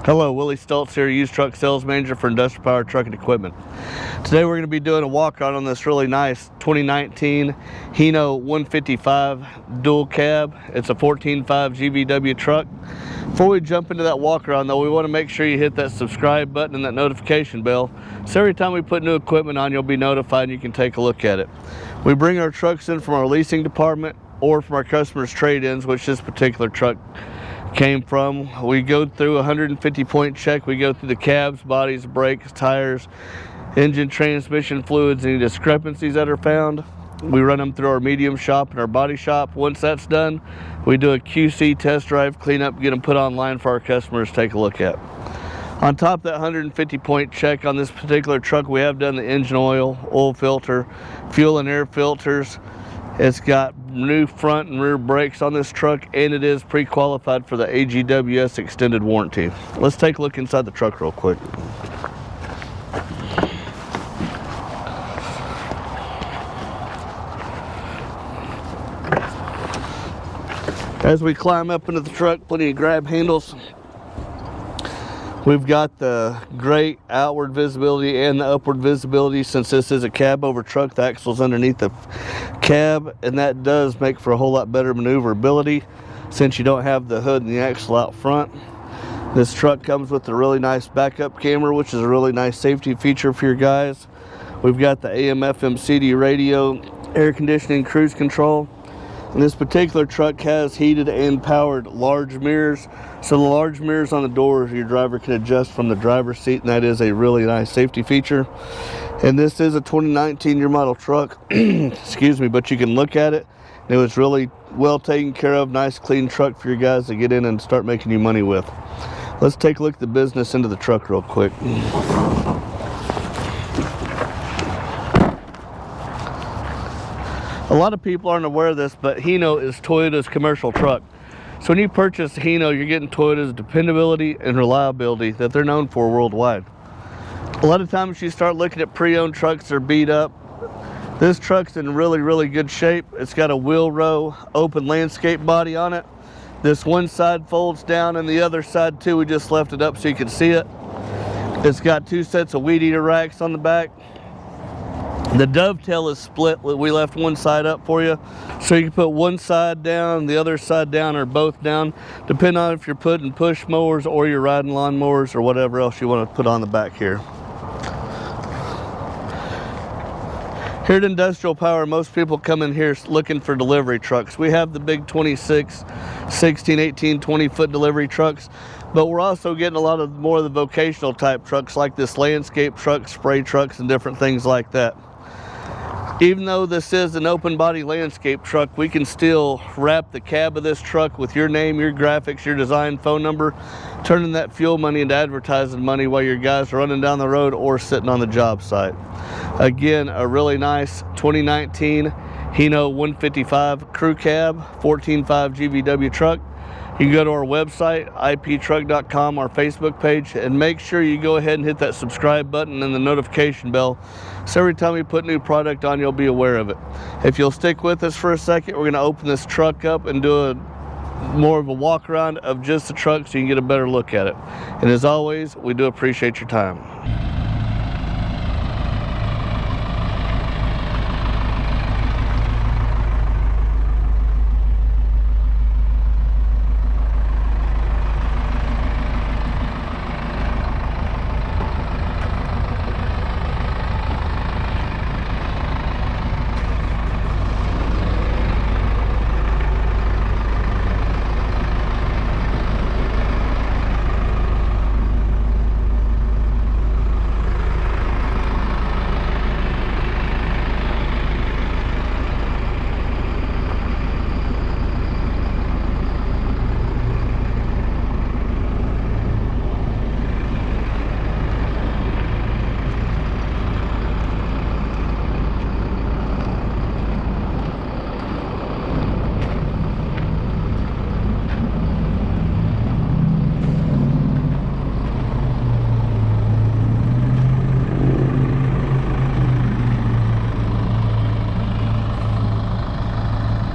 Hello, Willie Stoltz here, used truck sales manager for Industrial Power Trucking Equipment. Today we're going to be doing a walk around on this really nice 2019 Hino 155 dual cab. It's a 14.5 GVW truck. Before we jump into that walk around though, we want to make sure you hit that subscribe button and that notification bell, so every time we put new equipment on, you'll be notified and you can take a look at it. We bring our trucks in from our leasing department or from our customers' trade-ins, which this particular truck came from. We go through a 150-point check. We go through the cabs, bodies, brakes, tires, engine, transmission fluids, any discrepancies that are found. We run them through our medium shop and our body shop. Once that's done, we do a QC test drive, clean up, get them put online for our customers to take a look at. On top of that 150-point check on this particular truck, we have done the engine oil filter, fuel and air filters. It's got new front and rear brakes on this truck, and it is pre-qualified for the AGWS extended warranty. Let's take a look inside the truck real quick. As we climb up into the truck, plenty of grab handles. We've got the great outward visibility and the upward visibility. Since this is a cab over truck, the axle's underneath the cab, and that does make for a whole lot better maneuverability since you don't have the hood and the axle out front. This truck comes with a really nice backup camera, which is a really nice safety feature for your guys. We've got the AM FM CD radio, air conditioning, cruise control. And this particular truck has heated and powered large mirrors. So the large mirrors on the doors, your driver can adjust from the driver's seat, and that is a really nice safety feature. And this is a 2019 year model truck, excuse me, but you can look at it. It was really well taken care of, nice clean truck for your guys to get in and start making you money with. Let's take a look at the business into the truck real quick. A lot of people aren't aware of this, but Hino is Toyota's commercial truck. So when you purchase Hino, you're getting Toyota's dependability and reliability that they're known for worldwide. A lot of times you start looking at pre-owned trucks that are beat up. This truck's in really good shape. It's got a Wil-Ro open landscape body on it. This one side folds down and the other side too, we just left it up so you can see it. It's got two sets of weed eater racks on the back. The dovetail is split. We left one side up for you, so you can put one side down, the other side down, or both down, depending on if you're putting push mowers or you're riding lawn mowers or whatever else you want to put on the back here. Here at Industrial Power, most people come in here looking for delivery trucks. We have the big 26, 16, 18, 20-foot delivery trucks, but we're also getting a lot of more of the vocational type trucks like this landscape truck, spray trucks, and different things like that. Even though this is an open body landscape truck, we can still wrap the cab of this truck with your name, your graphics, your design, phone number, turning that fuel money into advertising money while your guys are running down the road or sitting on the job site. Again, a really nice 2019 Hino 155 crew cab, 14.5 GVW truck. You can go to our website, iptruck.com, our Facebook page, and make sure you go ahead and hit that subscribe button and the notification bell, so every time we put new product on, you'll be aware of it. If you'll stick with us for a second, we're going to open this truck up and do more of a walk around of just the truck so you can get a better look at it. And as always, we do appreciate your time.